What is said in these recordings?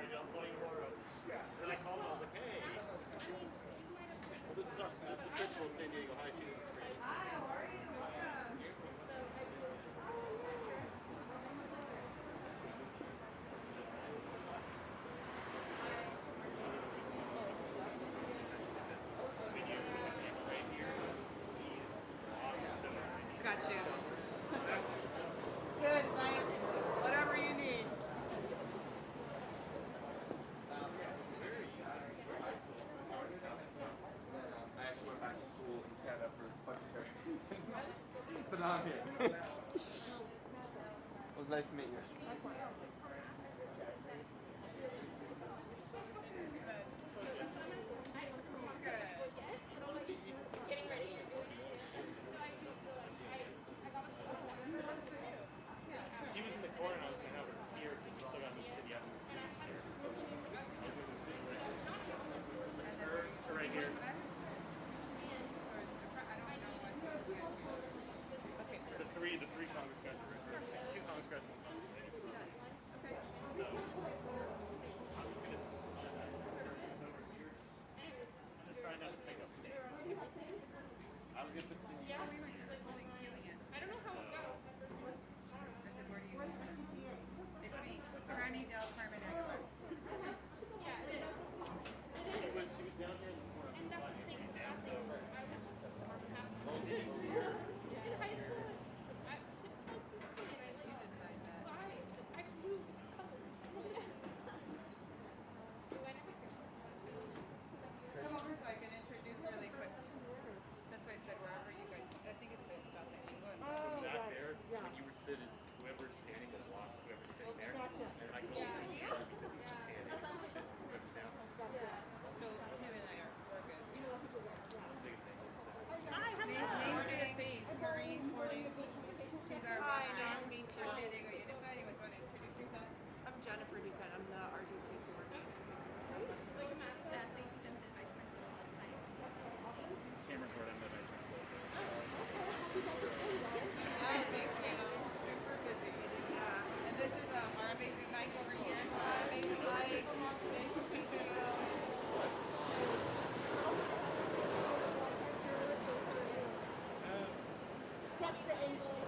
sorry, I'm playing more. Then I called him, I was like, hey. Well, this is the principal of San Diego High too. Hi, how are you? Got you. Good, Mike. Whatever you need. I actually went back to school in Canada for budgetary reasons. But now I'm here. It was nice to meet you. Getting ready. She was in the corner and I was going to have her here because we still got to city after the city here. I was going to sit right here. Her right here. The three Congress guys are right here. Two Congress guys, one Congress lady. So, I'm just going to over here. Just trying not to take up the name. I was going to put Cindy. Yeah, we were just like feeling it. I don't know how it got. Where do you go? It's me. Ronnie Del Carmen Aguilar. Yeah, it is. She was down here in the corner. And that's the thing. In high school, I grew colors. Come over so I can introduce really quick. That's why I said wherever you guys. I think it's about the England. Back there, when you were sitting, whoever's standing would block whoever's sitting there. And I could only see you because you were standing. Whoever's down. So him and I we're good. Big thing. Maureen, she's our boss. Meet you. San Diego Unified. You want to introduce yourself? I'm Jennifer Duquette. I'm the RDP coordinator. Stacey Simpson, Vice Principal of Science. Cameron Ford, I'm the vice principal. Super busy. And this is our amazing Mike over here. Amazing Mike. That's the angle.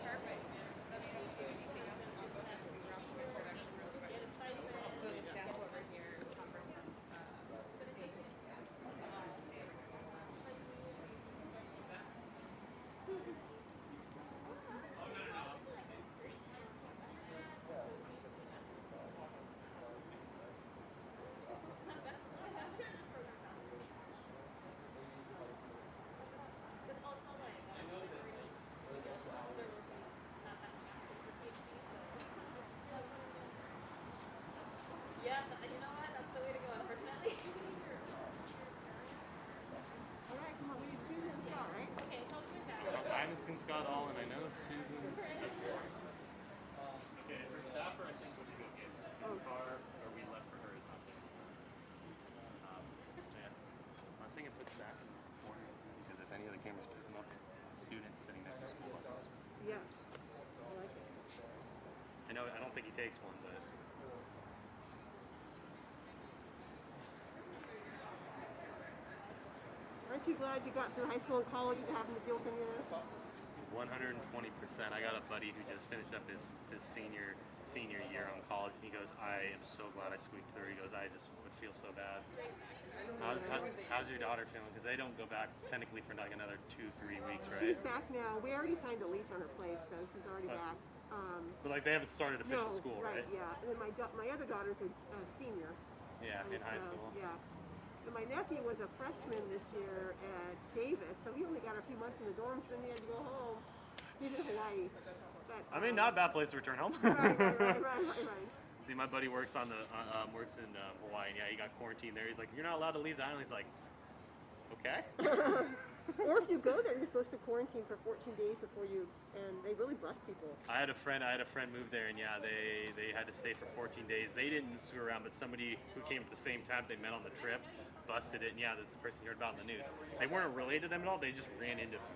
Perfect. Let me know if you need anything else. I'll go ahead and do round introduction real quick. So the staff over here, Congresswoman. Yeah, you know what? That's the way to go, unfortunately. All right, come on. We need Susan and Scott, right? Okay, tell me that. I haven't seen Scott all, and I know Susan. Okay, her staffer, I think, would go get the car, or we left for her is not there. Yeah. I was thinking put Zach in this corner, because if any of the cameras pick him up, students sitting next to school buses. Yeah. I like it. I know, I don't think he takes one, but. Aren't you glad you got through high school and college and having to deal with any of this? 120%. I got a buddy who just finished up his senior year on college, and he goes, I am so glad I squeaked through. He goes, I just would feel so bad. How's your daughter feeling? Because they don't go back technically for like another 2-3 weeks, right? She's back now. We already signed a lease on her place, so she's already back. But like they haven't started official school, right? Yeah. And then my other daughter's a senior. Yeah, in high school. Yeah. And my nephew was a freshman this year at Davis, so he only got a few months in the dorms, then he had to go home. He's in Hawaii. But, I mean, not a bad place to return home. Right. See, my buddy works on the works in Hawaii, and yeah, he got quarantined there. He's like, you're not allowed to leave the island. He's like, okay. Or if you go there, you're supposed to quarantine for 14 days before you, and they really bust people. I had a friend move there, and yeah, they had to stay for 14 days. They didn't screw around, but somebody who came at the same time they met on the trip busted it, and yeah, that's the person you heard about in the news. They weren't related to them at all. They just ran into them.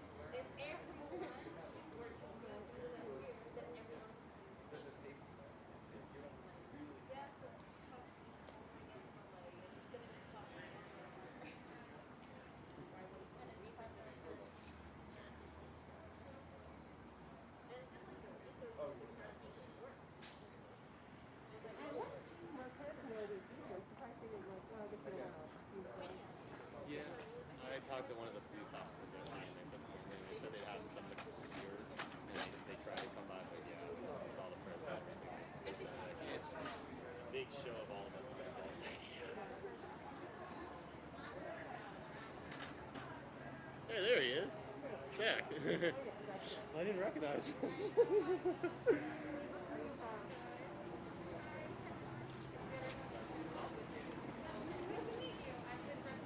Zach. I didn't recognize him.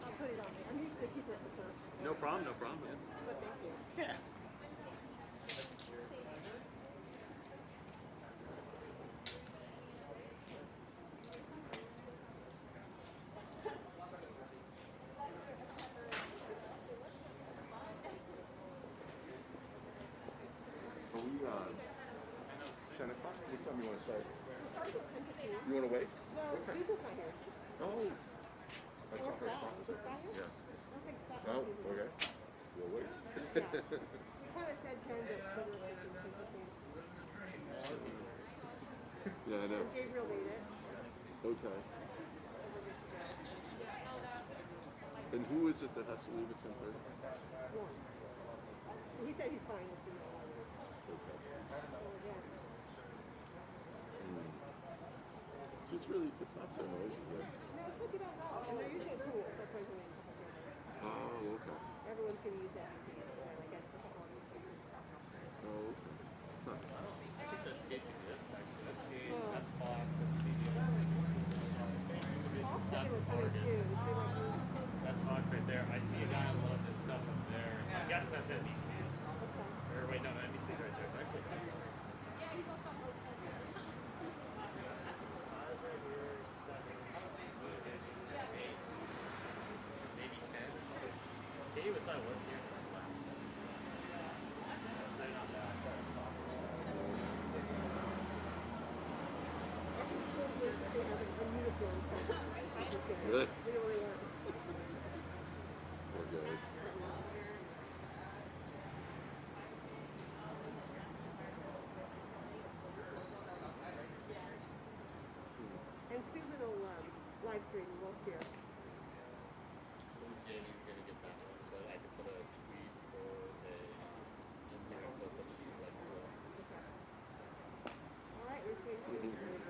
I'll put it on there. I'm used to keep it first. No problem, no problem. But thank you. Yeah. Are we 10 o'clock? What time you want to start? You want to wait? No, Susan's not here. Oh. I Or thought her Scott. o'clock. Is Scott here? Yeah. I don't think Scott Oh, was here. okay. We'll wait. Yeah. He kind of said 10, but we're like, it's 10:15. Yeah, I know. Gabriel made it. Okay. And who is it that has to leave at 10:30? One. He said he's fine with the Okay. yeah. So it's not so noisy, right? No, it's not too bad at all. And they're using pools. That's why we're doing a couple of Oh, okay. Everyone's going to use that. I guess the couple of Oh, okay. Huh. I think that's KTV. That's Kate. Oh. That's Fox. That's CBS. Paul said they were coming too. They were like, That's Fox right there. I see a guy who loves this stuff up there. I guess that's NBC. okay. Or wait, no, NBC's right there. So actually, that's maybe 10. Katie was thought it was here. That's really not bad. Really? We don't really want Poor guys. And Susan will live stream. We'll share. Jamie's gonna get that one, but I could put a tweet or a Instagram post up if you'd like to. Okay. All right, we're just waiting for this.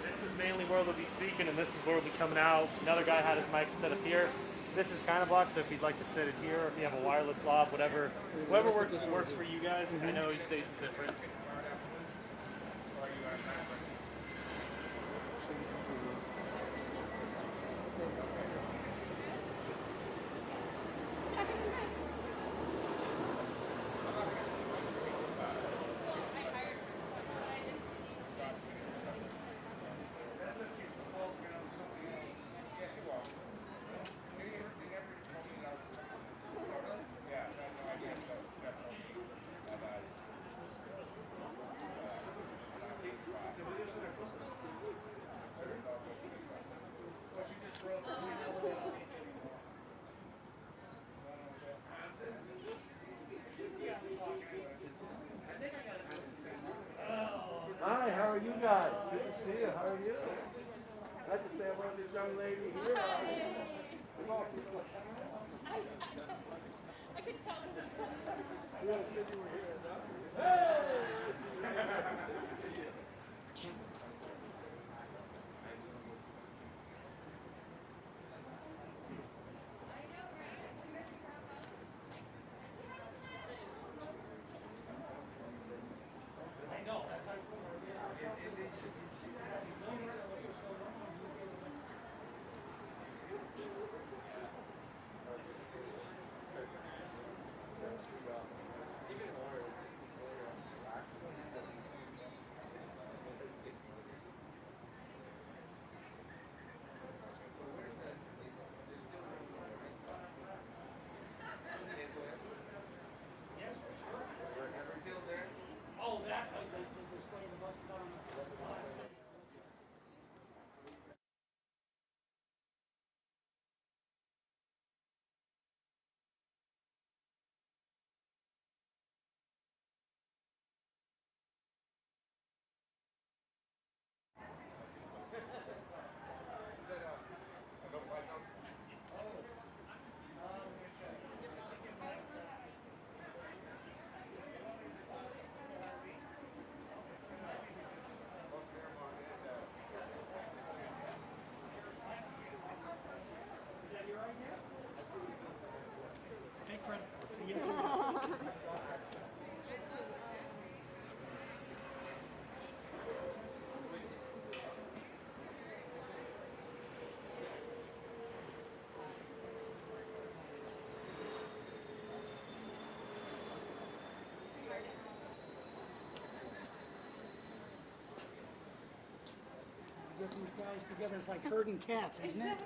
This is mainly where they'll be speaking, and this is where we'll be coming out. Another guy had his mic set up here. This is kind of blocked, so if you'd like to sit it here, or if you have a wireless lob, whatever works for you guys. I know each station's different. Hi, how are you guys? Good to see you. How are you? Glad to say I love this young lady here. Come on, keep on. I could tell. You want to sit you were here? Hey! get these guys together. It's like herding cats, isn't it?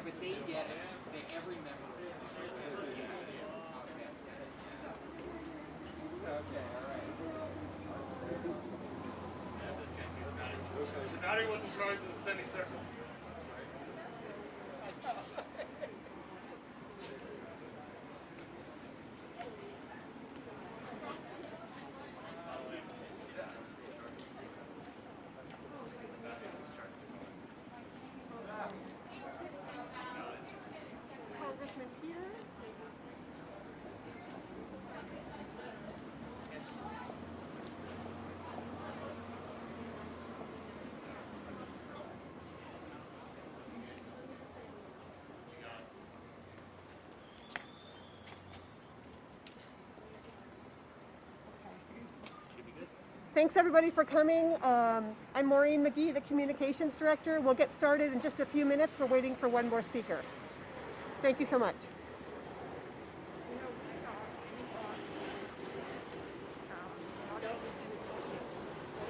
but they get it. Every member. Okay, all right. The battery wasn't charged in the semicircle. Congressman Peters. Thanks everybody for coming. I'm Maureen McGee, the Communications Director. We'll get started in just a few minutes. We're waiting for one more speaker. Thank you so much.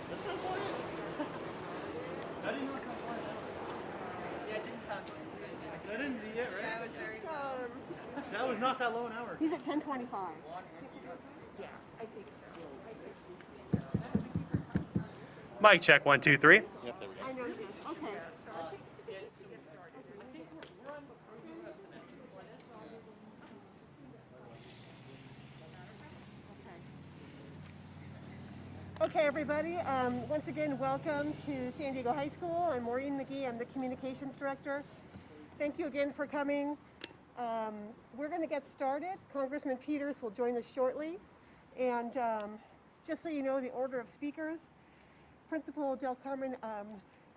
That sound quiet? That did not sound quiet. Yeah, it didn't sound good. That didn't yet, right? That was very good. That was not that low an hour. He's at 10:25. Yeah, I think so. Mic check, 1, 2, 3. Yep, there we go. I know you did. Okay. Okay, everybody. Once again, welcome to San Diego High School. I'm Maureen McGee. I'm the Communications Director. Thank you again for coming. We're going to get started. Congressman Peters will join us shortly. And just so you know, the order of speakers, Principal Del Carmen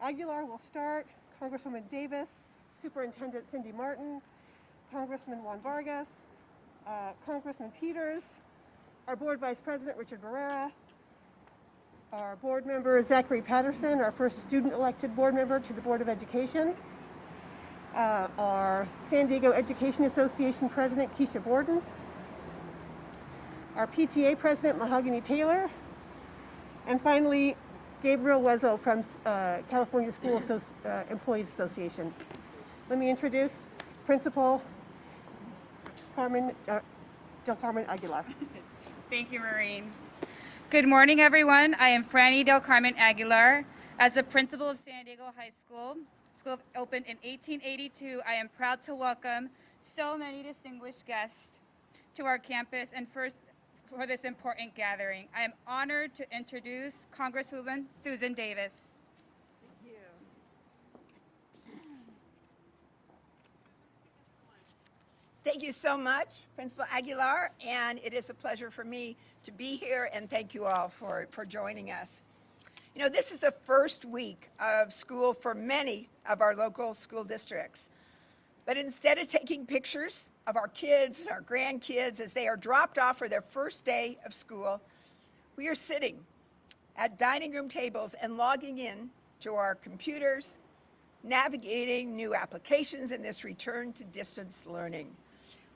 Aguilar will start, Congresswoman Davis, Superintendent Cindy Martin, Congressman Juan Vargas, Congressman Peters, our Board Vice President Richard Barrera, our board member Zachary Patterson, our first student-elected board member to the Board of Education, our San Diego Education Association President Keisha Borden, our PTA President Mahogany Taylor, and finally Gabriel Wezzo from California School Employees Association. Let me introduce Principal Del Carmen Aguilar. Thank you, Maureen. Good morning, everyone. I am Franny Del Carmen Aguilar. As the principal of San Diego High School, school opened in 1882, I am proud to welcome so many distinguished guests to our campus and for this important gathering. I am honored to introduce Congresswoman Susan Davis. Thank you. Thank you so much, Principal Aguilar, and it is a pleasure for me to be here, and thank you all for joining us. You know, this is the first week of school for many of our local school districts. But instead of taking pictures of our kids and our grandkids as they are dropped off for their first day of school, we are sitting at dining room tables and logging in to our computers, navigating new applications in this return to distance learning.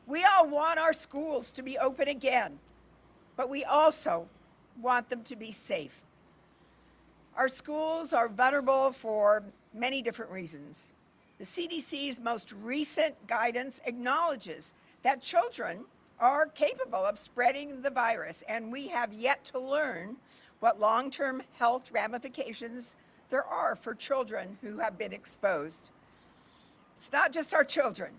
We all want our schools to be open again, but we also want them to be safe. Our schools are vulnerable for many different reasons. The CDC's most recent guidance acknowledges that children are capable of spreading the virus, and we have yet to learn what long-term health ramifications there are for children who have been exposed. It's not just our children.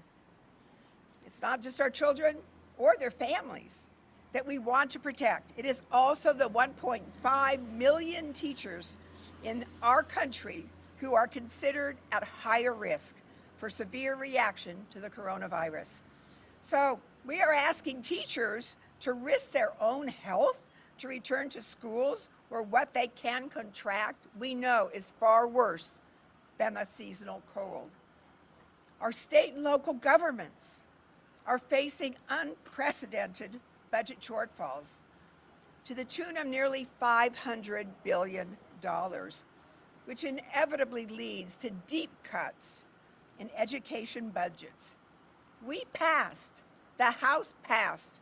It's not just our children or their families that we want to protect. It is also the 1.5 million teachers in our country who are considered at higher risk for severe reaction to the coronavirus. So we are asking teachers to risk their own health to return to schools where what they can contract we know is far worse than the seasonal cold. Our state and local governments are facing unprecedented budget shortfalls to the tune of nearly $500 billion, which inevitably leads to deep cuts in education budgets. The House passed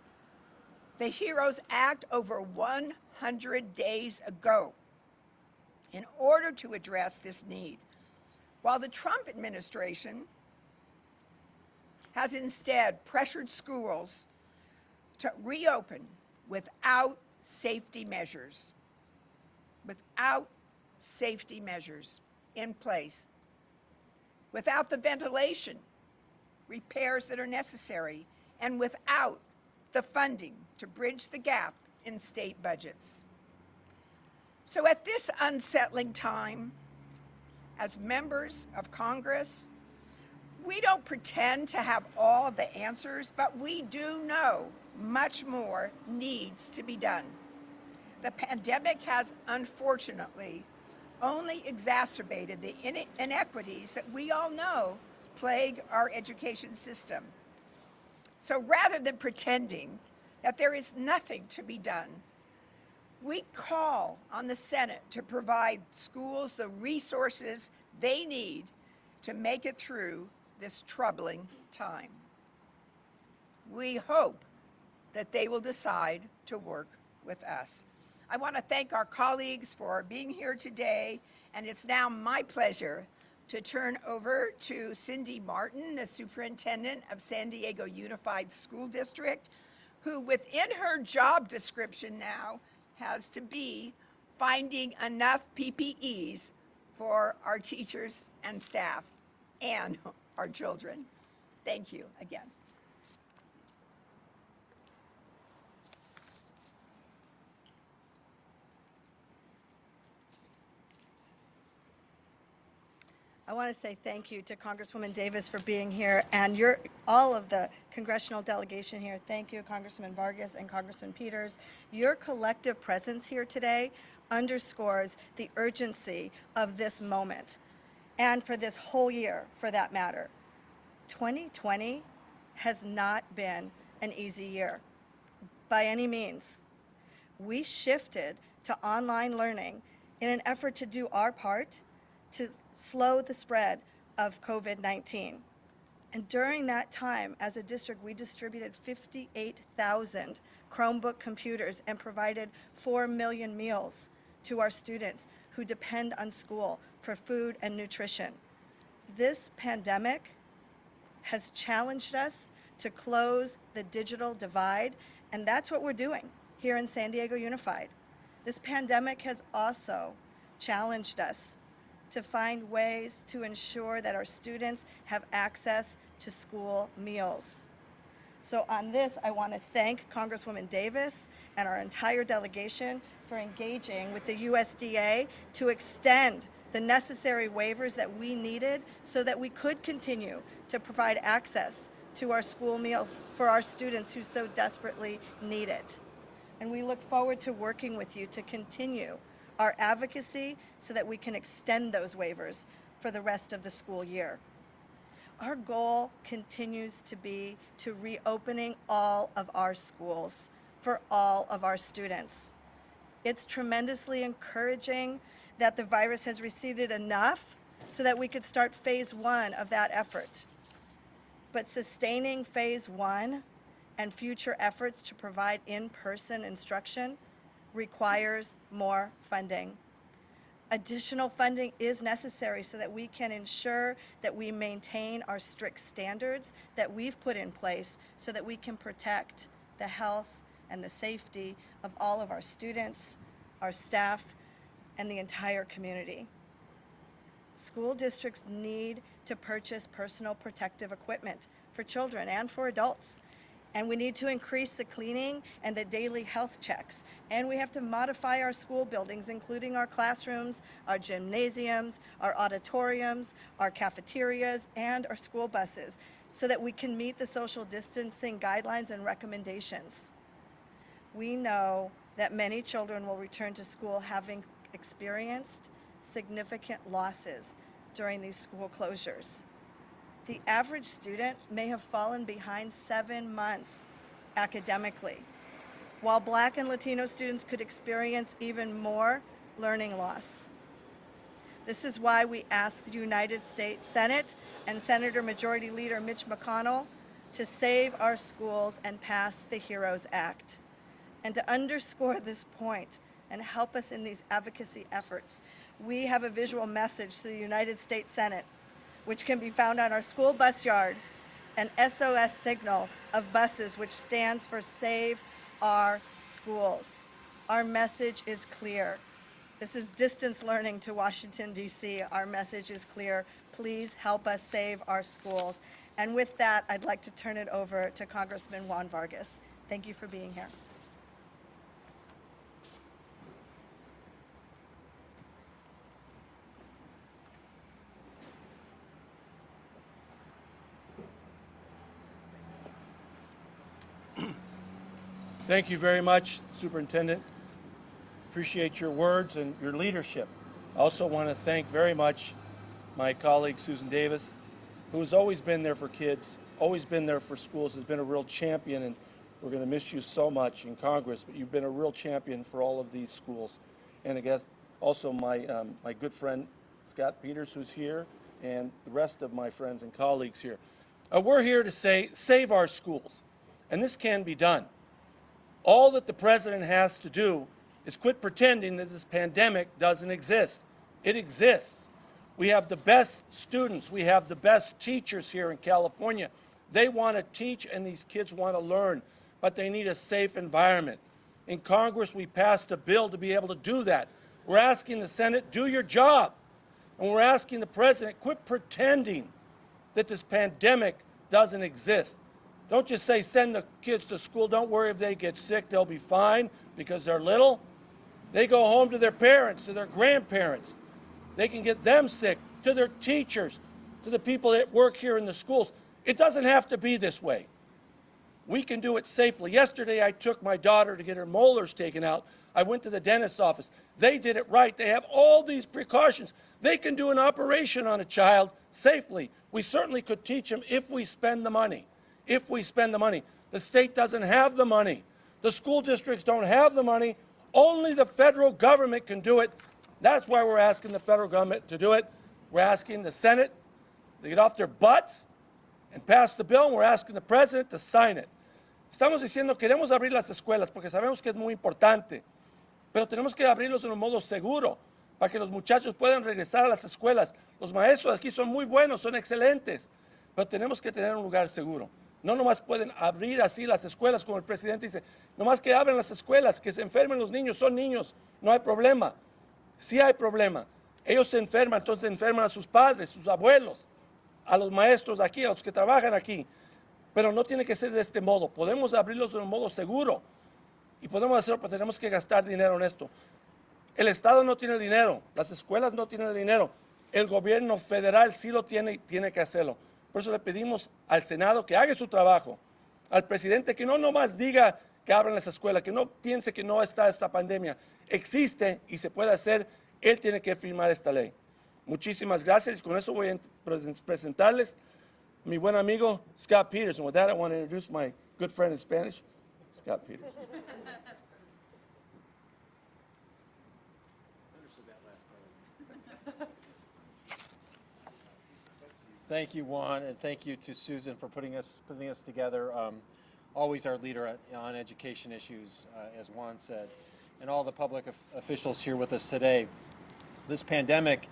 the HEROES Act over 100 days ago in order to address this need, while the Trump administration has instead pressured schools to reopen without safety measures. Without safety measures in place. Without the ventilation, repairs that are necessary, and without the funding to bridge the gap in state budgets. So at this unsettling time, as members of Congress, we don't pretend to have all the answers, but we do know much more needs to be done. The pandemic has unfortunately only exacerbated the inequities that we all know plague our education system. So rather than pretending that there is nothing to be done, we call on the Senate to provide schools the resources they need to make it through this troubling time. We hope that they will decide to work with us. I want to thank our colleagues for being here today, and it's now my pleasure to turn over to Cindy Martin, the Superintendent of San Diego Unified School District, who within her job description now has to be finding enough PPEs for our teachers and staff and our children. Thank you again. I want to say thank you to Congresswoman Davis for being here, and all of the congressional delegation here. Thank you, Congressman Vargas and Congressman Peters. Your collective presence here today underscores the urgency of this moment, and for this whole year, for that matter. 2020 has not been an easy year, by any means. We shifted to online learning in an effort to do our part to slow the spread of COVID-19. And during that time, as a district, we distributed 58,000 Chromebook computers and provided 4 million meals to our students who depend on school for food and nutrition. This pandemic has challenged us to close the digital divide, and that's what we're doing here in San Diego Unified. This pandemic has also challenged us to find ways to ensure that our students have access to school meals. So on this, I want to thank Congresswoman Davis and our entire delegation for engaging with the USDA to extend the necessary waivers that we needed so that we could continue to provide access to our school meals for our students who so desperately need it. And we look forward to working with you to continue our advocacy so that we can extend those waivers for the rest of the school year. Our goal continues to be to reopening all of our schools for all of our students. It's tremendously encouraging that the virus has receded enough so that we could start phase 1 of that effort. But sustaining phase 1 and future efforts to provide in-person instruction requires more funding. Additional funding is necessary so that we can ensure that we maintain our strict standards that we've put in place so that we can protect the health and the safety of all of our students, our staff, and the entire community. School districts need to purchase personal protective equipment for children and for adults. And we need to increase the cleaning and the daily health checks. And we have to modify our school buildings, including our classrooms, our gymnasiums, our auditoriums, our cafeterias, and our school buses, so that we can meet the social distancing guidelines and recommendations. We know that many children will return to school having experienced significant losses during these school closures. The average student may have fallen behind 7 months academically, while Black and Latino students could experience even more learning loss. This is why we asked the United States Senate and Senator Majority Leader Mitch McConnell to save our schools and pass the HEROES Act. And to underscore this point and help us in these advocacy efforts, we have a visual message to the United States Senate, which can be found on our school bus yard, an SOS signal of buses, which stands for Save Our Schools. Our message is clear. This is distance learning to Washington, D.C. Our message is clear. Please help us save our schools. And with that, I'd like to turn it over to Congressman Juan Vargas. Thank you for being here. Thank you very much, Superintendent. Appreciate your words and your leadership. I also want to thank very much my colleague Susan Davis, who has always been there for kids, always been there for schools, has been a real champion, and we're going to miss you so much in Congress, but you've been a real champion for all of these schools. And I guess also my good friend Scott Peters, who's here, and the rest of my friends and colleagues here. We're here to say, save our schools, and this can be done. All that the president has to do is quit pretending that this pandemic doesn't exist. It exists. We have the best students. We have the best teachers here in California. They want to teach and these kids want to learn, but they need a safe environment. In Congress, we passed a bill to be able to do that. We're asking the Senate, do your job. And we're asking the president, quit pretending that this pandemic doesn't exist. Don't just say send the kids to school. Don't worry if they get sick. They'll be fine because they're little. They go home to their parents, to their grandparents. They can get them sick, to their teachers, to the people that work here in the schools. It doesn't have to be this way. We can do it safely. Yesterday, I took my daughter to get her molars taken out. I went to the dentist's office. They did it right. They have all these precautions. They can do an operation on a child safely. We certainly could teach them if we spend the money. If we spend the money. The state doesn't have the money. The school districts don't have the money. Only the federal government can do it. That's why we're asking the federal government to do it. We're asking the Senate to get off their butts and pass the bill, and we're asking the president to sign it. Estamos diciendo queremos abrir las escuelas porque sabemos que es muy importante, pero tenemos que abrirlos en un modo seguro para que los muchachos puedan regresar a las escuelas. Los maestros aquí son muy buenos, son excelentes, pero tenemos que tener un lugar seguro. No nomás pueden abrir así las escuelas, como el presidente dice, nomás que abran las escuelas, que se enfermen los niños, son niños, no hay problema. Sí hay problema. Ellos se enferman, entonces enferman a sus padres, sus abuelos, a los maestros aquí, a los que trabajan aquí. Pero no tiene que ser de este modo. Podemos abrirlos de un modo seguro y podemos hacerlo, pero tenemos que gastar dinero en esto. El Estado no tiene dinero, las escuelas no tienen dinero. El gobierno federal sí lo tiene y tiene que hacerlo. Por eso le pedimos al Senado que haga su trabajo, al presidente que no nomás diga que abran las escuelas, que no piense que no está esta pandemia. Existe y se puede hacer. Él tiene que firmar esta ley. Muchísimas gracias. Y con eso voy a presentarles a mi buen amigo Scott Peters. And with that, I want to introduce my good friend in Spanish, Scott Peters. Thank you, Juan, and thank you to Susan for putting us together. Always our leader on education issues, as Juan said, and all the public officials here with us today. This pandemic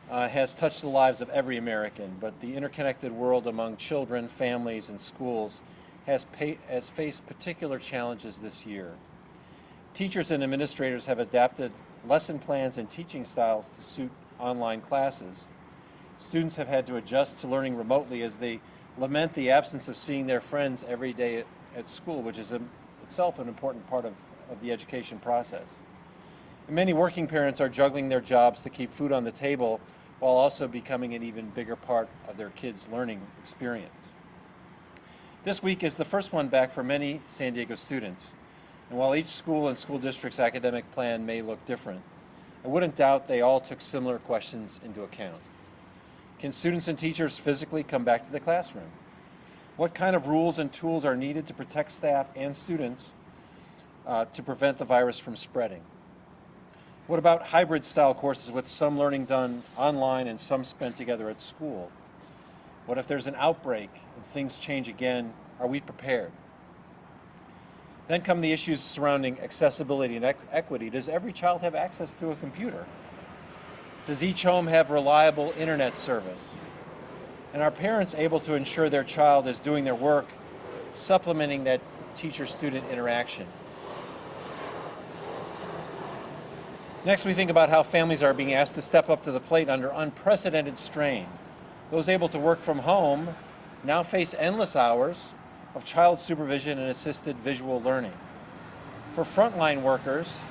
has touched the lives of every American, but the interconnected world among children, families, and schools has faced particular challenges this year. Teachers and administrators have adapted lesson plans and teaching styles to suit online classes. Students have had to adjust to learning remotely as they lament the absence of seeing their friends every day at school, which is itself an important part of the education process. And many working parents are juggling their jobs to keep food on the table while also becoming an even bigger part of their kids' learning experience. This week is the first one back for many San Diego students. And while each school and school district's academic plan may look different, I wouldn't doubt they all took similar questions into account. Can students and teachers physically come back to the classroom? What kind of rules and tools are needed to protect staff and students to prevent the virus from spreading? What about hybrid style courses with some learning done online and some spent together at school? What if there's an outbreak and things change again? Are we prepared? Then come the issues surrounding accessibility and equity. Does every child have access to a computer? Does each home have reliable internet service? and are parents able to ensure their child is doing their work, supplementing that teacher-student interaction? Next, we think about how families are being asked to step up to the plate under unprecedented strain. Those able to work from home now face endless hours of child supervision and assisted visual learning. For frontline workers,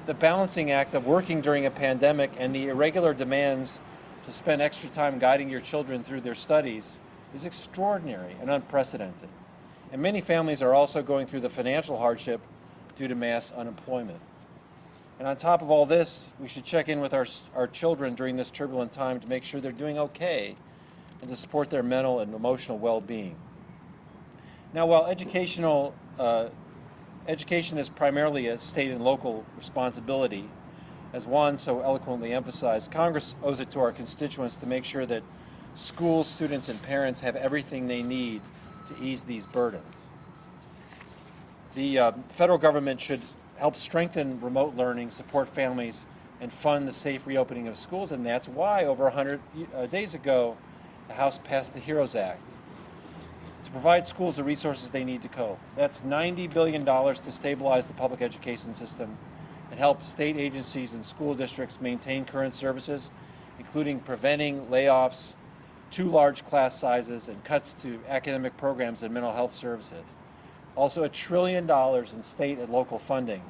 the balancing act of working during a pandemic and the irregular demands to spend extra time guiding your children through their studies is extraordinary and unprecedented. And many families are also going through the financial hardship due to mass unemployment. And on top of all this, we should check in with our children during this turbulent time to make sure they're doing okay and to support their mental and emotional well-being. Now, while education is primarily a state and local responsibility, as Juan so eloquently emphasized, Congress owes it to our constituents to make sure that schools, students, and parents have everything they need to ease these burdens. The federal government should help strengthen remote learning, support families, and fund the safe reopening of schools, and that's why over 100 days ago, the House passed the HEROES Act to provide schools the resources they need to cope. That's $90 billion to stabilize the public education system and help state agencies and school districts maintain current services, including preventing layoffs, too large class sizes, and cuts to academic programs and mental health services. Also, $1 trillion in state and local funding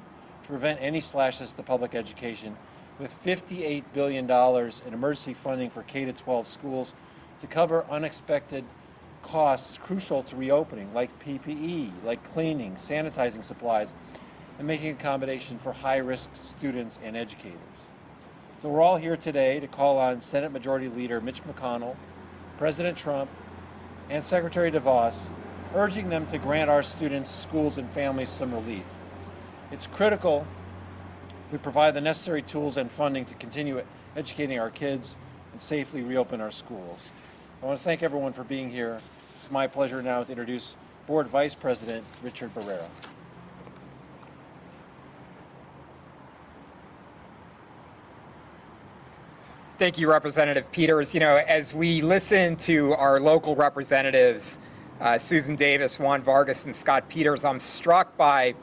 to prevent any slashes to public education, with $58 billion in emergency funding for K-12 schools to cover unexpected costs crucial to reopening, like PPE, like cleaning, sanitizing supplies, and making accommodation for high-risk students and educators. So we're all here today to call on Senate Majority Leader Mitch McConnell, President Trump, and Secretary DeVos, urging them to grant our students, schools, and families some relief. It's critical we provide the necessary tools and funding to continue educating our kids and safely reopen our schools. I want to thank everyone for being here. It's my pleasure now to introduce Board Vice President Richard Barrera. Thank you, Representative Peters. You know, as we listen to our local representatives, Susan Davis, Juan Vargas, and Scott Peters, I'm struck by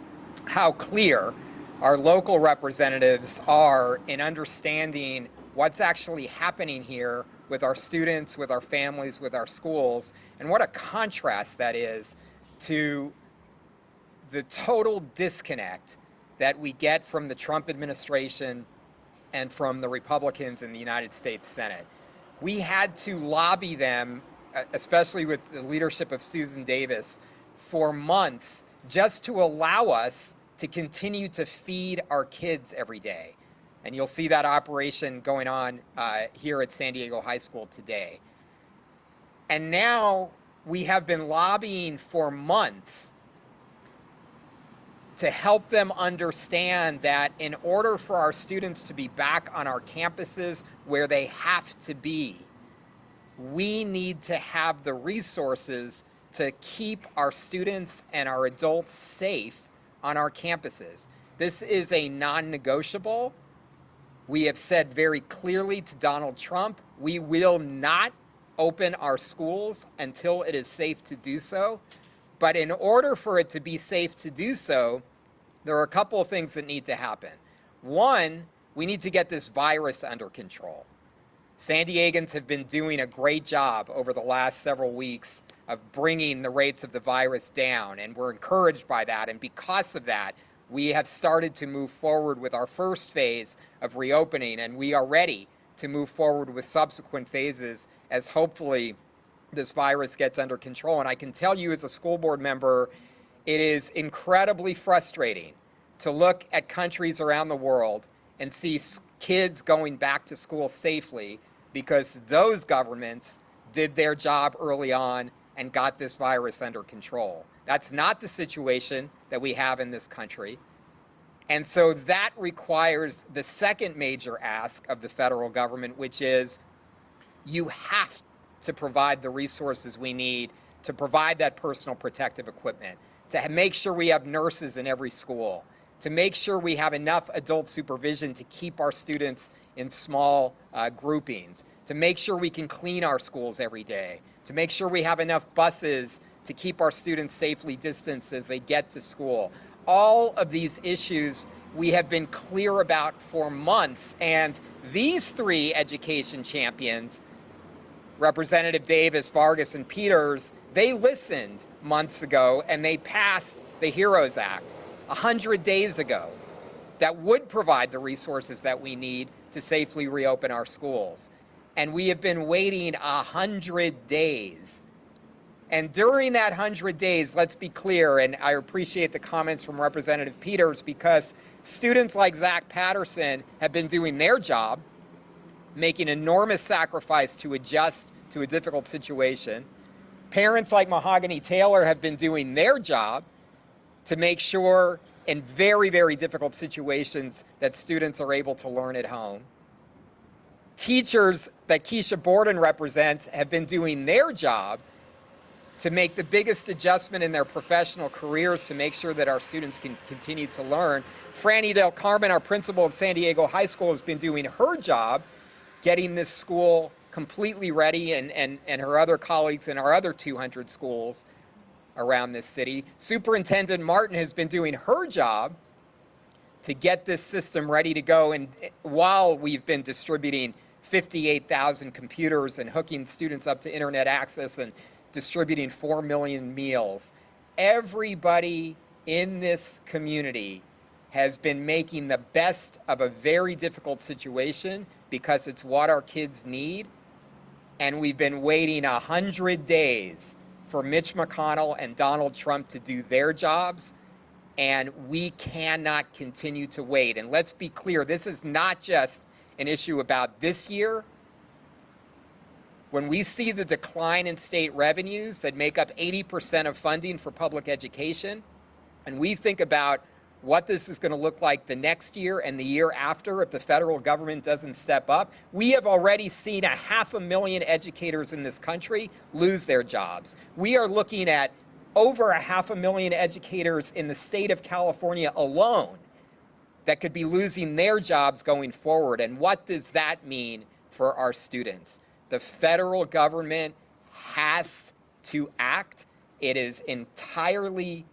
how clear our local representatives are in understanding what's actually happening here with our students, with our families, with our schools, and what a contrast that is to the total disconnect that we get from the Trump administration and from the Republicans in the United States Senate. We had to lobby them, especially with the leadership of Susan Davis, for months just to allow us to continue to feed our kids every day. And you'll see that operation going on here at San Diego High School today. And now we have been lobbying for months to help them understand that in order for our students to be back on our campuses where they have to be, we need to have the resources to keep our students and our adults safe on our campuses. This is a non-negotiable. We have said very clearly to Donald Trump, we will not open our schools until it is safe to do so. But in order for it to be safe to do so, there are a couple of things that need to happen. One, we need to get this virus under control. San Diegans have been doing a great job over the last several weeks of bringing the rates of the virus down, and we're encouraged by that. And because of that, we have started to move forward with our first phase of reopening, and we are ready to move forward with subsequent phases as hopefully this virus gets under control. And I can tell you as a school board member, it is incredibly frustrating to look at countries around the world and see kids going back to school safely because those governments did their job early on and got this virus under control. That's not the situation that we have in this country. And so that requires the second major ask of the federal government, which is you have to provide the resources we need to provide that personal protective equipment, to make sure we have nurses in every school, to make sure we have enough adult supervision to keep our students in small groupings, to make sure we can clean our schools every day, to make sure we have enough buses to keep our students safely distanced as they get to school. All of these issues we have been clear about for months, and these three education champions, Representative Davis, Vargas, and Ptas, they listened months ago and they passed the HEROES Act 100 days ago that would provide the resources that we need to safely reopen our schools. And we have been waiting 100 days. And during that 100 days, let's be clear, and I appreciate the comments from Representative Ptas, because students like Zach Patterson have been doing their job, making enormous sacrifice to adjust to a difficult situation. Parents like Mahogany Taylor have been doing their job to make sure in very, very difficult situations that students are able to learn at home. Teachers that Keisha Borden represents have been doing their job to make the biggest adjustment in their professional careers to make sure that our students can continue to learn. Franny Del Carmen, our principal at San Diego High School, has been doing her job getting this school completely ready, and her other colleagues in our other 200 schools around this city. Superintendent Martin has been doing her job to get this system ready to go, and while we've been distributing 58,000 computers and hooking students up to internet access and distributing 4 million meals, everybody in this community has been making the best of a very difficult situation because it's what our kids need. And we've been waiting 100 days for Mitch McConnell and Donald Trump to do their jobs, and we cannot continue to wait. And let's be clear, this is not just an issue about this year. When we see the decline in state revenues that make up 80% of funding for public education, and we think about what this is going to look like the next year and the year after if the federal government doesn't step up, we have already seen 500,000 educators in this country lose their jobs. We are looking at over 500,000 educators in the state of California alone that could be losing their jobs going forward. And what does that mean for our students? The federal government has to act. It is entirely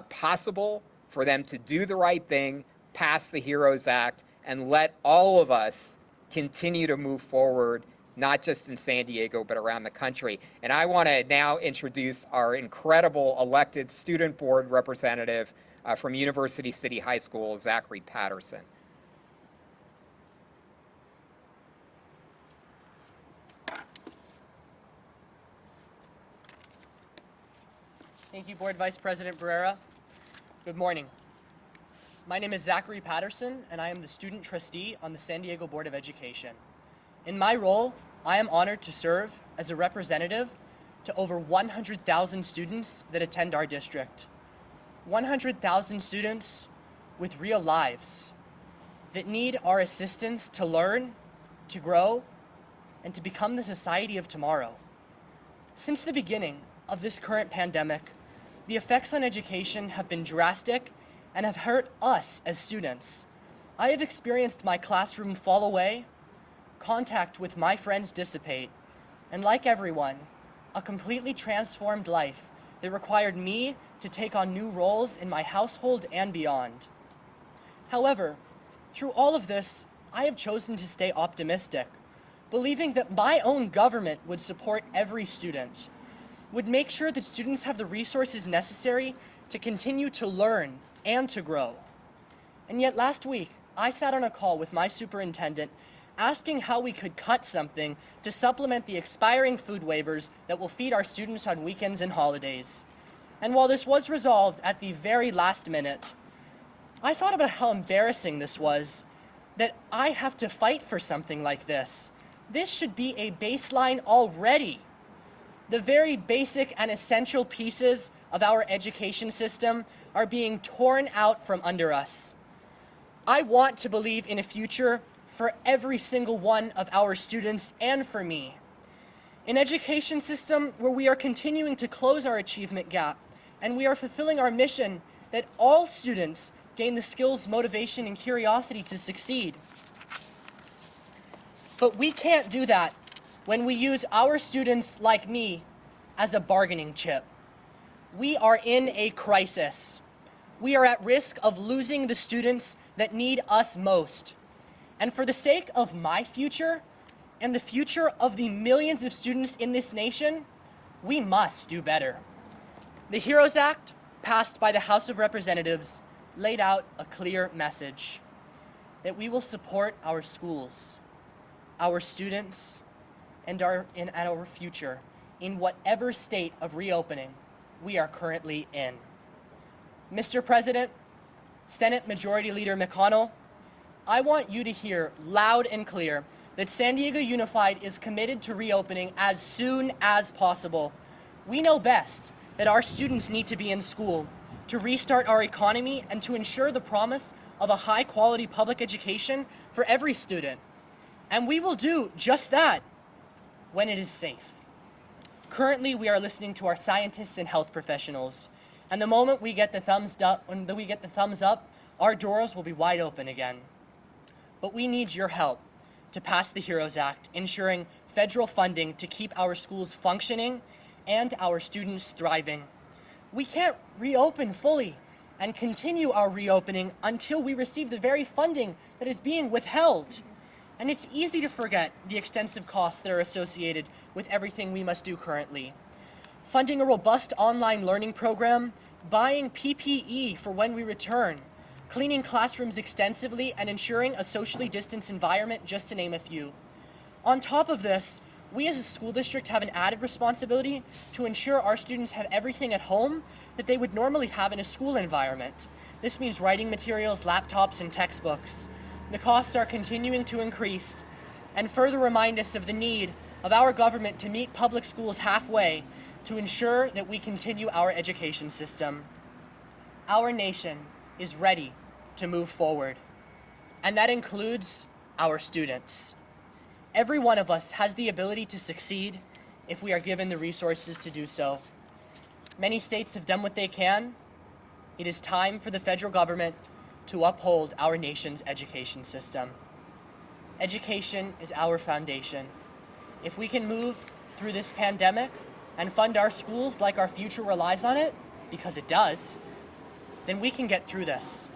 possible for them to do the right thing, pass the HEROES Act, and let all of us continue to move forward, not just in San Diego, but around the country. And I want to now introduce our incredible elected student board representative from University City High School, Zachary Patterson. Thank you, Board Vice President Barrera. Good morning. My name is Zachary Patterson, and I am the student trustee on the San Diego Board of Education. In my role, I am honored to serve as a representative to over 100,000 students that attend our district. 100,000 students with real lives that need our assistance to learn, to grow, and to become the society of tomorrow. Since the beginning of this current pandemic, the effects on education have been drastic and have hurt us as students. I have experienced my classroom fall away, contact with my friends dissipate, and like everyone, a completely transformed life that required me to take on new roles in my household and beyond. However, through all of this, I have chosen to stay optimistic, believing that my own government would support every student, would make sure that students have the resources necessary to continue to learn and to grow. And yet last week, I sat on a call with my superintendent asking how we could cut something to supplement the expiring food waivers that will feed our students on weekends and holidays. And while this was resolved at the very last minute, I thought about how embarrassing this was, that I have to fight for something like this. This should be a baseline already. The very basic and essential pieces of our education system are being torn out from under us. I want to believe in a future for every single one of our students and for me. An education system where we are continuing to close our achievement gap and we are fulfilling our mission that all students gain the skills, motivation, and curiosity to succeed. But we can't do that when we use our students like me as a bargaining chip. We are in a crisis. We are at risk of losing the students that need us most. And for the sake of my future and the future of the millions of students in this nation, we must do better. The HEROES Act, passed by the House of Representatives, laid out a clear message that we will support our schools, our students, and our future in whatever state of reopening we are currently in. Mr. President, Senate Majority Leader McConnell, I want you to hear loud and clear that San Diego Unified is committed to reopening as soon as possible. We know best that our students need to be in school to restart our economy and to ensure the promise of a high-quality public education for every student. And we will do just that when it is safe. Currently, we are listening to our scientists and health professionals. And the moment we get the thumbs up, our doors will be wide open again. But we need your help to pass the HEROES Act, ensuring federal funding to keep our schools functioning and our students thriving. We can't reopen fully and continue our reopening until we receive the very funding that is being withheld. And it's easy to forget the extensive costs that are associated with everything we must do currently. Funding a robust online learning program, buying PPE for when we return, cleaning classrooms extensively, and ensuring a socially distanced environment, just to name a few. On top of this, we as a school district have an added responsibility to ensure our students have everything at home that they would normally have in a school environment. This means writing materials, laptops, and textbooks. The costs are continuing to increase and further remind us of the need of our government to meet public schools halfway to ensure that we continue our education system. Our nation is ready to move forward, and that includes our students. Every one of us has the ability to succeed if we are given the resources to do so. Many states have done what they can. It is time for the federal government to uphold our nation's education system. Education is our foundation. If we can move through this pandemic and fund our schools like our future relies on it, because it does, then we can get through this.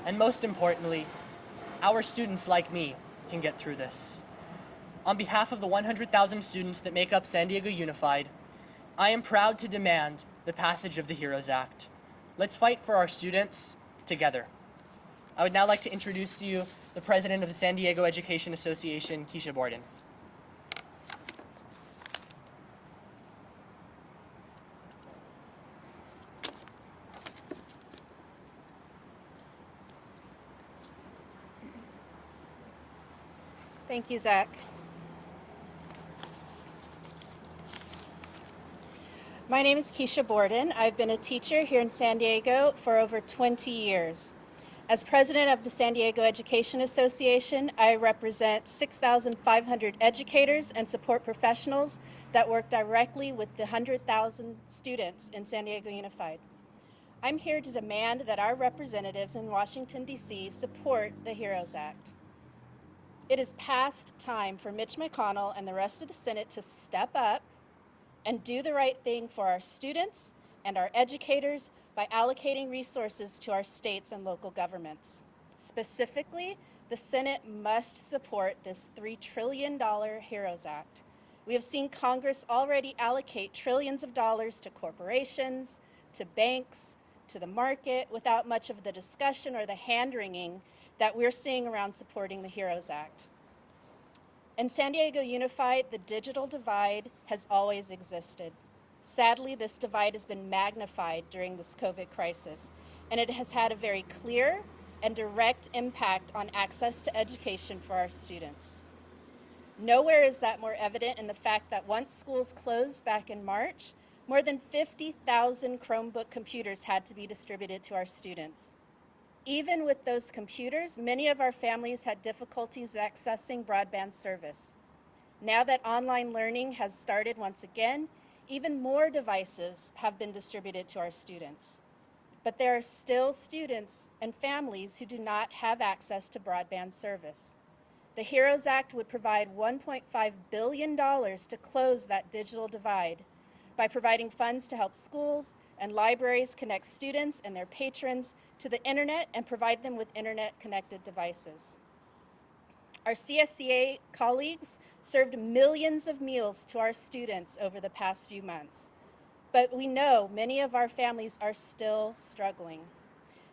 And most importantly, our students like me can get through this. On behalf of the 100,000 students that make up San Diego Unified, I am proud to demand the passage of the HEROES Act. Let's fight for our students together. I would now like to introduce to you the president of the San Diego Education Association, Keisha Borden. Thank you, Zach. My name is Keisha Borden. I've been a teacher here in San Diego for over 20 years. As president of the San Diego Education Association, I represent 6,500 educators and support professionals that work directly with the 100,000 students in San Diego Unified. I'm here to demand that our representatives in Washington, D.C. support the HEROES Act. It is past time for Mitch McConnell and the rest of the Senate to step up and do the right thing for our students and our educators by allocating resources to our states and local governments. Specifically, the Senate must support this $3 trillion HEROES Act. We have seen Congress already allocate trillions of dollars to corporations, to banks, to the market, without much of the discussion or the hand-wringing that we're seeing around supporting the HEROES Act. In San Diego Unified, the digital divide has always existed. Sadly, this divide has been magnified during this COVID crisis, and it has had a very clear and direct impact on access to education for our students. Nowhere is that more evident in the fact that once schools closed back in March, more than 50,000 Chromebook computers had to be distributed to our students. Even with those computers, many of our families had difficulties accessing broadband service. Now that online learning has started once again, even more devices have been distributed to our students. but there are still students and families who do not have access to broadband service. The HEROES Act would provide $1.5 billion to close that digital divide by providing funds to help schools and libraries connect students and their patrons to the internet and provide them with internet-connected devices. Our CSCA colleagues served millions of meals to our students over the past few months, but we know many of our families are still struggling.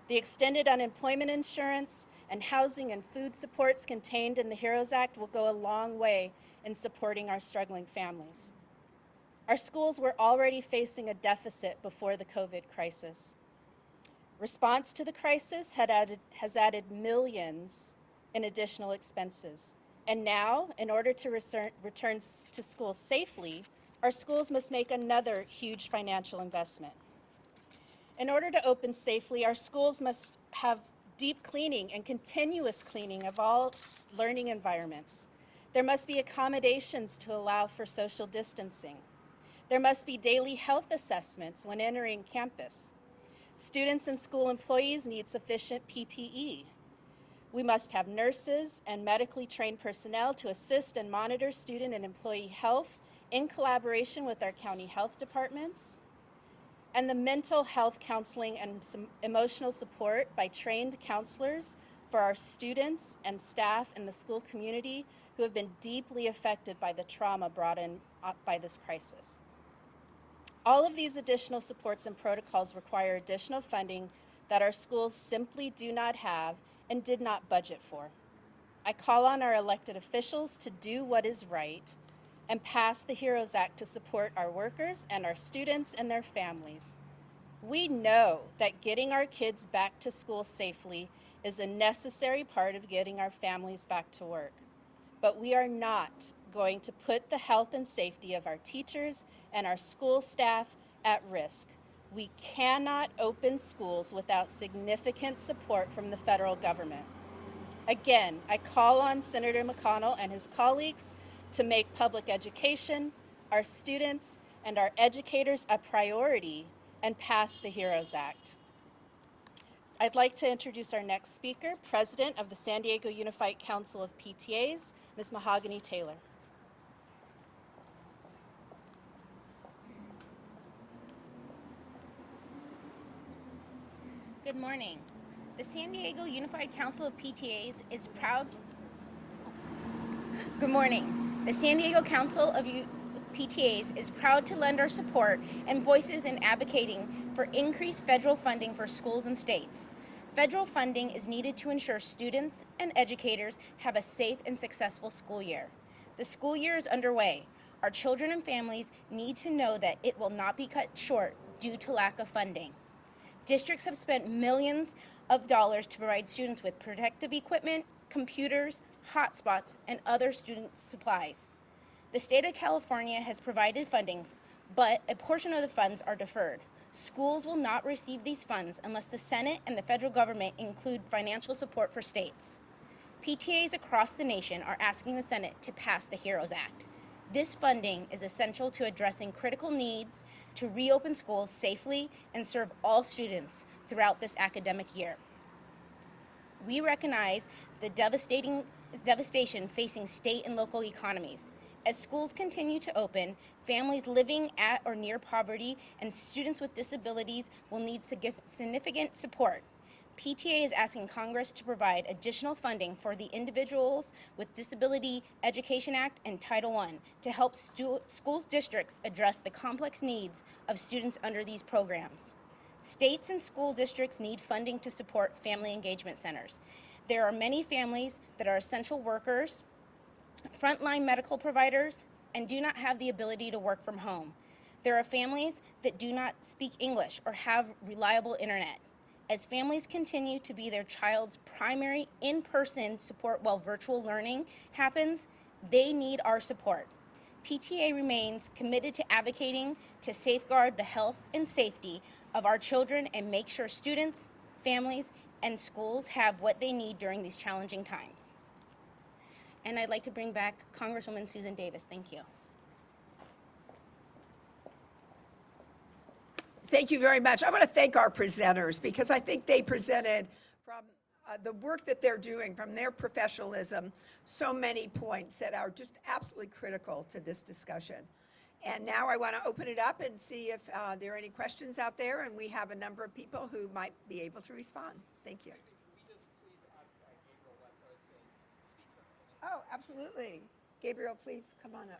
The extended unemployment insurance and housing and food supports contained in the HEROES Act will go a long way in supporting our struggling families. Our schools were already facing a deficit before the COVID crisis. Response to the crisis has added millions in additional expenses. And now, in order to return to school safely, our schools must make another huge financial investment. In order to open safely, our schools must have deep cleaning and continuous cleaning of all learning environments. There must be accommodations to allow for social distancing. There must be daily health assessments when entering campus. Students and school employees need sufficient PPE. We must have nurses and medically trained personnel to assist and monitor student and employee health in collaboration with our county health departments. And the mental health counseling and some emotional support by trained counselors for our students and staff in the school community who have been deeply affected by the trauma brought in by this crisis. All of these additional supports and protocols require additional funding that our schools simply do not have and did not budget for. I call on our elected officials to do what is right and pass the HEROES Act to support our workers and our students and their families. We know that getting our kids back to school safely is a necessary part of getting our families back to work. But we are not going to put the health and safety of our teachers and our school staff at risk. We cannot open schools without significant support from the federal government. Again, I call on Senator McConnell and his colleagues to make public education, our students, and our educators a priority and pass the HEROES Act. I'd like to introduce our next speaker, President of the San Diego Unified Council of PTAs, Ms. Mahogany Taylor. Good morning. The San Diego Unified Council of PTAs is proud. Good morning. The San Diego Council of PTAs is proud to lend our support and voices in advocating for increased federal funding for schools and states. Federal funding is needed to ensure students and educators have a safe and successful school year. The school year is underway. Our children and families need to know that it will not be cut short due to lack of funding. Districts have spent millions of dollars to provide students with protective equipment, computers, hotspots, and other student supplies. The state of California has provided funding, but a portion of the funds are deferred. Schools will not receive these funds unless the Senate and the federal government include financial support for states. PTAs across the nation are asking the Senate to pass the HEROES Act. This funding is essential to addressing critical needs to reopen schools safely and serve all students throughout this academic year. We recognize the devastation facing state and local economies. As schools continue to open, families living at or near poverty and students with disabilities will need significant support. PTA is asking Congress to provide additional funding for the Individuals with Disability Education Act and Title I to help schools districts address the complex needs of students under these programs. States and school districts need funding to support family engagement centers. There are many families that are essential workers, frontline medical providers, and do not have the ability to work from home. There are families that do not speak English or have reliable internet. As families continue to be their child's primary in-person support while virtual learning happens, they need our support. PTA remains committed to advocating to safeguard the health and safety of our children and make sure students, families, and schools have what they need during these challenging times. And I'd like to bring back Congresswoman Susan Davis. Thank you. Thank you very much. I want to thank our presenters because I think they presented from the work that they're doing, from their professionalism, so many points that are just absolutely critical to this discussion. And now I want to open it up and see if there are any questions out there, and we have a number of people who might be able to respond. Thank you. Oh, absolutely. Gabriel, please come on up.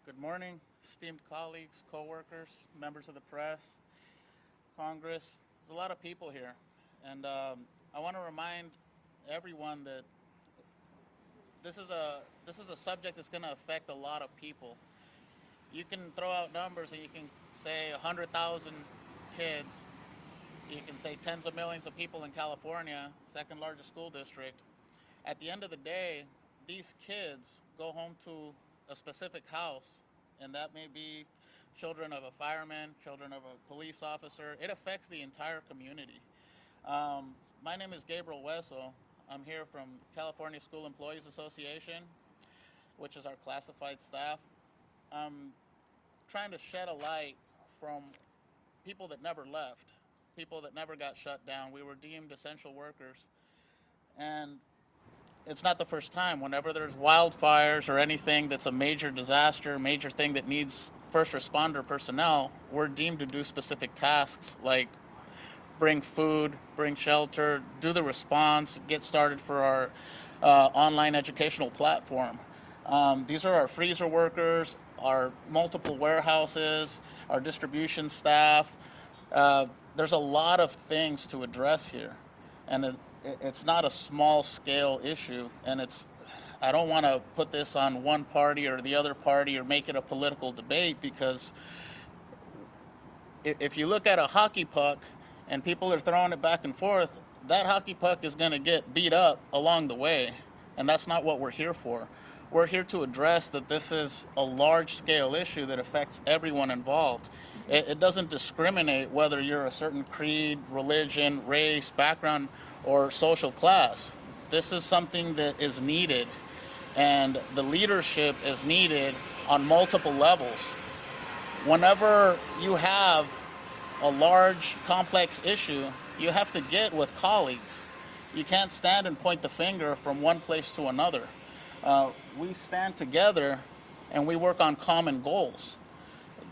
Good morning, esteemed colleagues, co-workers, members of the press, Congress. There's a lot of people here, and I want to remind everyone that this is a subject that's going to affect a lot of people. You can throw out numbers and you can say 100,000 kids. You can say tens of millions of people in California, second largest school district. At the end of the day, these kids go home to a specific house, and that may be children of a fireman, children of a police officer. It affects the entire community. My name is Gabriel Wessel. I'm here from California School Employees Association, which is our classified staff. I'm trying to shed a light from people that never left, people that never got shut down. We were deemed essential workers. And it's not the first time. Whenever there's wildfires or anything that's a major disaster, major thing that needs first responder personnel, we're deemed to do specific tasks like bring food, bring shelter, do the response, get started for our online educational platform. These are our freezer workers, our multiple warehouses, our distribution staff. There's a lot of things to address here, and it's not a small scale issue, and I don't want to put this on one party or the other party or make it a political debate, because if you look at a hockey puck and people are throwing it back and forth, that hockey puck is going to get beat up along the way, and that's not what we're here for. We're here to address that this is a large scale issue that affects everyone involved. It doesn't discriminate whether you're a certain creed, religion, race, background, or social class. This is something that is needed, and the leadership is needed on multiple levels. Whenever you have a large, complex issue, you have to get with colleagues. You can't stand and point the finger from one place to another. We stand together and we work on common goals.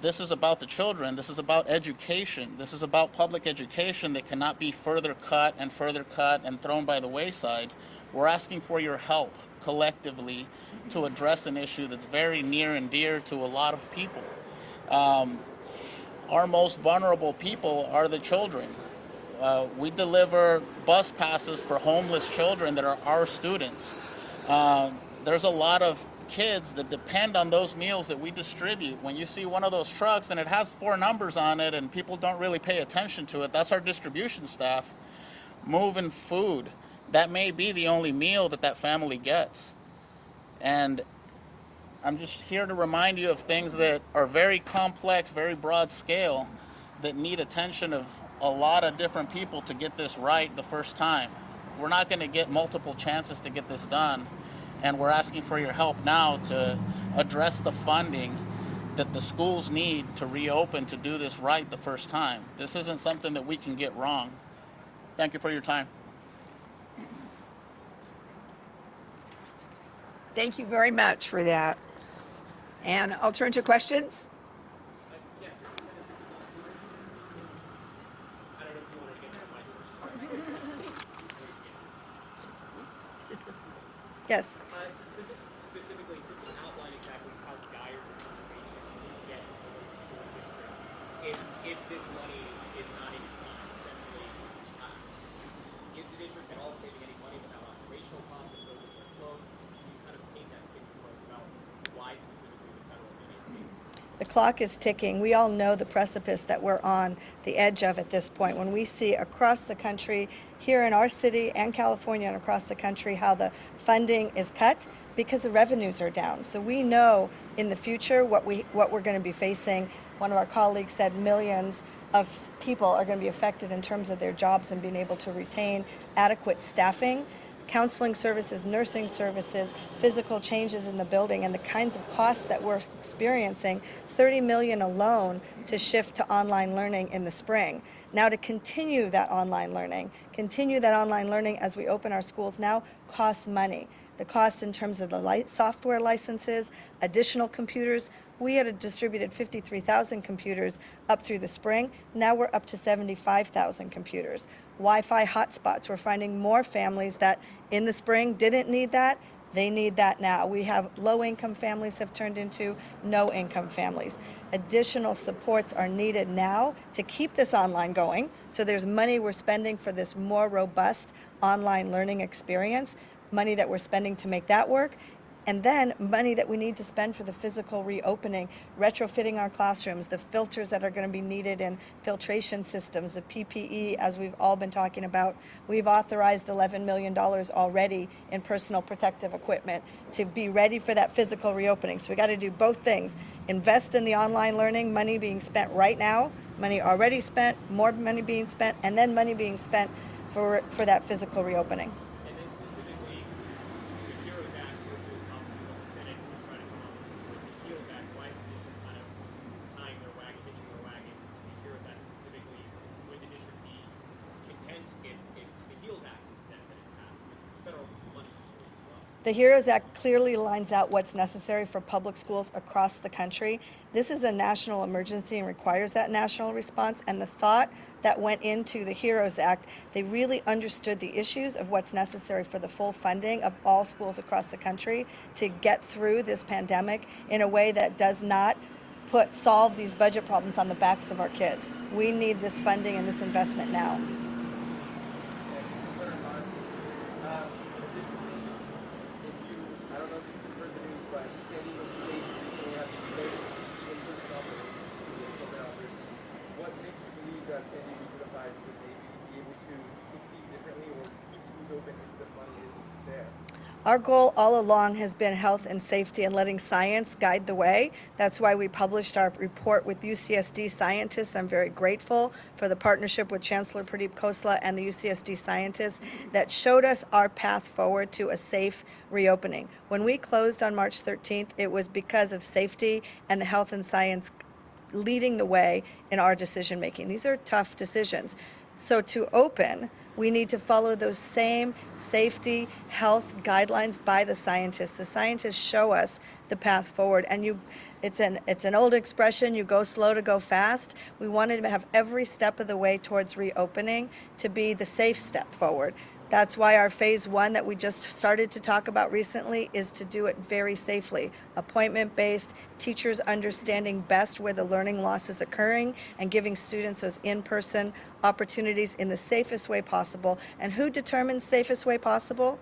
This is about the children. This is about education. This is about public education that cannot be further cut and thrown by the wayside. We're asking for your help collectively to address an issue that's very near and dear to a lot of people. Our most vulnerable people are the children. We deliver bus passes for homeless children that are our students. There's a lot of kids that depend on those meals that we distribute. When you see one of those trucks and it has 4 numbers on it and people don't really pay attention to it, that's our distribution staff moving food. That may be the only meal that family gets. And I'm just here to remind you of things that are very complex, very broad scale, that need attention of a lot of different people to get this right the first time. We're not going to get multiple chances to get this done. And we're asking for your help now to address the funding that the schools need to reopen to do this right the first time. This isn't something that we can get wrong. Thank you for your time. Thank you very much for that. And I'll turn to questions. Yes. So just specifically, could you outline exactly how dire the situation can get in the school district if this money is not in time, essentially? Is the district at all saving any money without operational costs if buildings are closed? Can you kind of paint that picture for us about why specifically the federal money is being? The clock is ticking. We all know the precipice that we're on the edge of at this point. When we see across the country, here in our city and California and across the country, how the funding is cut because the revenues are down. So we know in the future what we're going to be facing. One of our colleagues said millions of people are going to be affected in terms of their jobs and being able to retain adequate staffing. counseling services, nursing services, physical changes in the building, and the kinds of costs that we're experiencing, $30 million alone to shift to online learning in the spring. Now to continue that online learning as we open our schools now costs money. The costs in terms of the software licenses, additional computers. We had distributed 53,000 computers up through the spring. Now we're up to 75,000 computers. Wi-Fi hotspots. We're finding more families that in the spring didn't need that. They need that now. We have low-income families have turned into no-income families. Additional supports are needed now to keep this online going. So there's money we're spending for this more robust online learning experience, money that we're spending to make that work, and then money that we need to spend for the physical reopening, retrofitting our classrooms, the filters that are going to be needed in filtration systems, the PPE, as we've all been talking about. We've authorized $11 million already in personal protective equipment to be ready for that physical reopening. So we got to do both things. Invest in the online learning, money being spent right now, money already spent, more money being spent, and then money being spent for that physical reopening. And then specifically, the HEROES Act versus obviously what the Senate was trying to come up with the HEROES Act. Why is the district kind of tying their wagon, hitching their wagon to the HEROES Act specifically? Would the district be content if it's the HEROES Act instead that is passed with federal money sources as well? The HEROES Act clearly lines out what's necessary for public schools across the country. This is a national emergency and requires that national response, and the thought that went into the HEROES Act, they really understood the issues of what's necessary for the full funding of all schools across the country to get through this pandemic in a way that does not solve these budget problems on the backs of our kids. We need this funding and this investment now. I don't know if you've heard the news, but San Diego State recently had the first in-person operations to the COVID outbreak. What makes you believe that San Diego Unified would maybe be able to succeed differently or keep schools open if the money is there? Our goal all along has been health and safety and letting science guide the way. That's why we published our report with UCSD scientists. I'm very grateful for the partnership with Chancellor Pradeep Khosla and the UCSD scientists that showed us our path forward to a safe reopening. When we closed on March 13th, it was because of safety and the health and science leading the way in our decision making. These are tough decisions. So to open, we need to follow those same safety, health guidelines by the scientists. The scientists show us the path forward, and it's an old expression, you go slow to go fast. We wanted to have every step of the way towards reopening to be the safe step forward. That's why our phase 1 that we just started to talk about recently is to do it very safely, appointment-based, teachers understanding best where the learning loss is occurring and giving students those in-person opportunities in the safest way possible. And who determines safest way possible?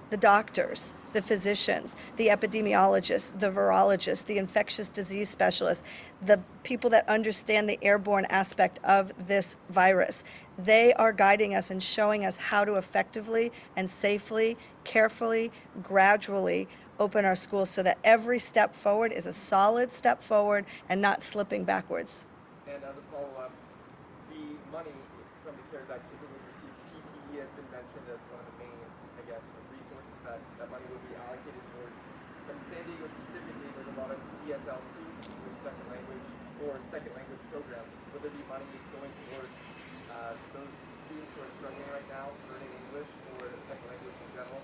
The doctors, the physicians, the epidemiologists, the virologists, the infectious disease specialists, the people that understand the airborne aspect of this virus. They are guiding us and showing us how to effectively and safely, carefully, gradually open our schools so that every step forward is a solid step forward and not slipping backwards. And as a follow-up, the money from the CARES Act typically was received. PPE has been mentioned as one of the main, I guess, resources that money would be allocated towards. But in San Diego specifically, there's a lot of ESL students, English second language, or second language programs. Would there be money going towards those students who are struggling right now, learning English or a second language in general?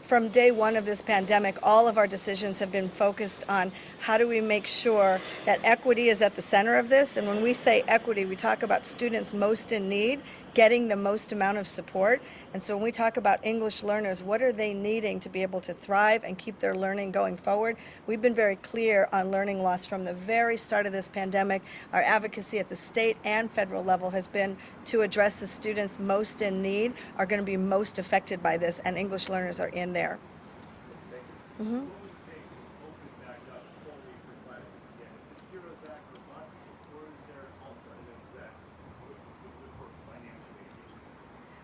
From day one of this pandemic, all of our decisions have been focused on how do we make sure that equity is at the center of this. And when we say equity, we talk about students most in need getting the most amount of support. And so when we talk about English learners, what are they needing to be able to thrive and keep their learning going forward? We've been very clear on learning loss from the very start of this pandemic. Our advocacy at the state and federal level has been to address the students most in need, are going to be most affected by this, and English learners are in there. Mm-hmm.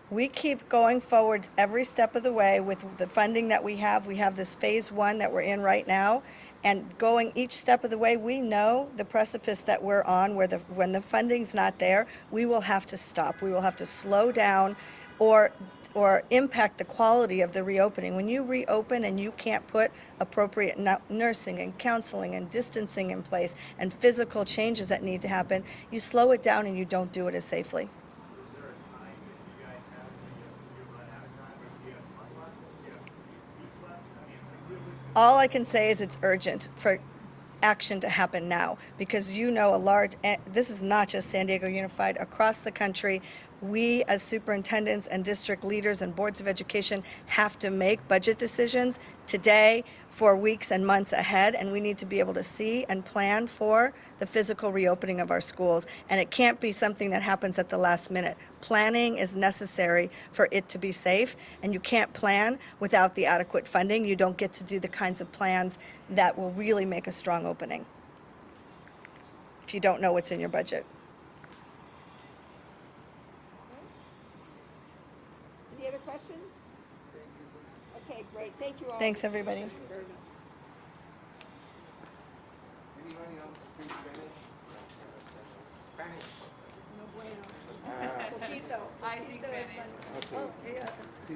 We keep going forward every step of the way with the funding that we have. We have this phase 1 that we're in right now, and going each step of the way, we know the precipice that we're on where when the funding's not there, we will have to stop. We will have to slow down or or impact the quality of the reopening. When you reopen and you can't put appropriate nursing and counseling and distancing in place and physical changes that need to happen, you slow it down and you don't do it as safely. Is there a time that you guys have when you run out of time, or do you have month left? Do you have weeks left? I mean, realistically. All I can say is it's urgent for action to happen now, because you know this is not just San Diego Unified. Across the country, we as superintendents and district leaders and boards of education have to make budget decisions today for weeks and months ahead, and we need to be able to see and plan for the physical reopening of our schools. And it can't be something that happens at the last minute. Planning is necessary for it to be safe, and you can't plan without the adequate funding. You don't get to do the kinds of plans that will really make a strong opening if you don't know what's in your budget. Any other questions? Okay, great. Thank you all. Thanks, everybody. Very much. Anybody else speak Spanish? Spanish. No bueno. Poquito. I speak Spanish. Okay. Oh, yeah. Sí.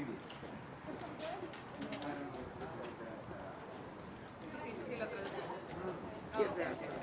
Sí, lo traducimos. Oh, okay.